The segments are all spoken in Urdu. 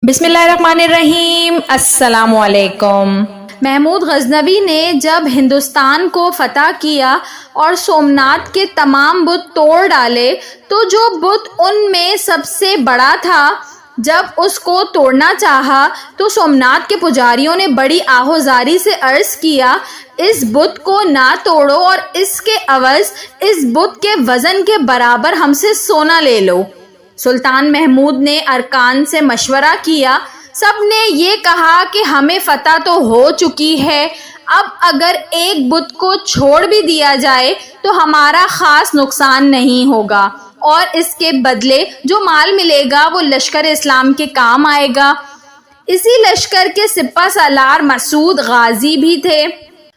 بسم اللہ الرحمن الرحیم۔ السلام علیکم۔ محمود غزنوی نے جب ہندوستان کو فتح کیا اور سومناتھ کے تمام بت توڑ ڈالے تو جو بت ان میں سب سے بڑا تھا، جب اس کو توڑنا چاہا تو سومناتھ کے پجاریوں نے بڑی آہوزاری سے عرض کیا، اس بت کو نہ توڑو اور اس کے عوض اس بت کے وزن کے برابر ہم سے سونا لے لو۔ سلطان محمود نے ارکان سے مشورہ کیا، سب نے یہ کہا کہ ہمیں فتح تو ہو چکی ہے، اب اگر ایک بت کو چھوڑ بھی دیا جائے تو ہمارا خاص نقصان نہیں ہوگا اور اس کے بدلے جو مال ملے گا وہ لشکر اسلام کے کام آئے گا۔ اسی لشکر کے سپہ سالار مسعود غازی بھی تھے۔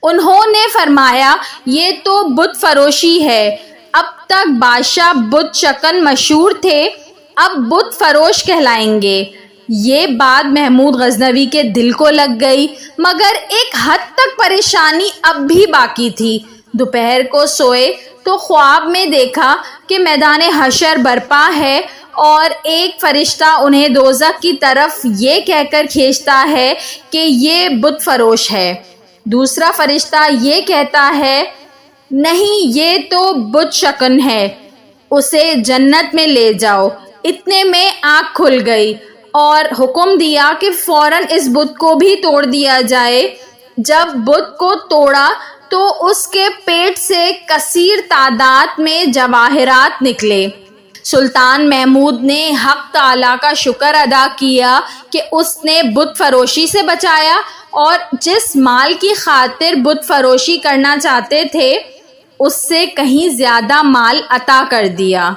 انہوں نے فرمایا، یہ تو بت فروشی ہے، اب تک بادشاہ بت شکن مشہور تھے، اب بت فروش کہلائیں گے۔ یہ بات محمود غزنوی کے دل کو لگ گئی، مگر ایک حد تک پریشانی اب بھی باقی تھی۔ دوپہر کو سوئے تو خواب میں دیکھا کہ میدان حشر برپا ہے اور ایک فرشتہ انہیں دوزخ کی طرف یہ کہہ کر کھینچتا ہے کہ یہ بت فروش ہے۔ دوسرا فرشتہ یہ کہتا ہے، نہیں، یہ تو بت شکن ہے، اسے جنت میں لے جاؤ۔ اتنے میں آنکھ کھل گئی اور حکم دیا کہ فوراً اس بت کو بھی توڑ دیا جائے۔ جب بت کو توڑا تو اس کے پیٹ سے کثیر تعداد میں جواہرات نکلے۔ سلطان محمود نے حق تعالیٰ کا شکر ادا کیا کہ اس نے بت فروشی سے بچایا اور جس مال کی خاطر بت فروشی کرنا چاہتے تھے اس سے کہیں زیادہ مال عطا کر دیا۔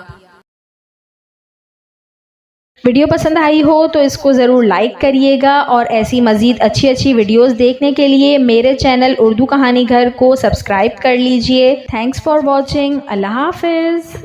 ویڈیو پسند آئی ہو تو اس کو ضرور لائک کریے گا اور ایسی مزید اچھی ویڈیوز دیکھنے کے لیے میرے چینل اردو کہانی گھر کو سبسکرائب کر لیجئے۔ Thanks for watching. اللہ حافظ۔